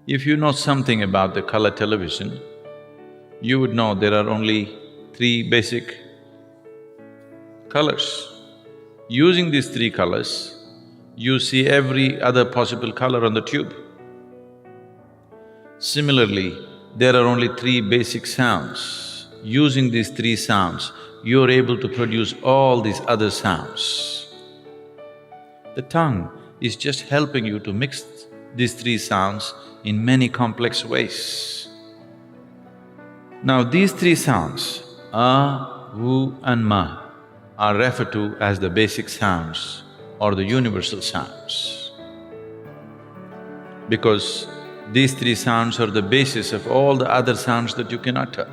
If you know something about the color television, you would know there are only three basic colors. Using these three colors, you see every other possible color on the tube. Similarly, there are only three basic sounds. Using these three sounds, you're able to produce all these other sounds. The tongue is just helping you to mix these three sounds in many complex ways. Now these three sounds, a, u and ma, are referred to as the basic sounds or the universal sounds. Because these three sounds are the basis of all the other sounds that you can utter.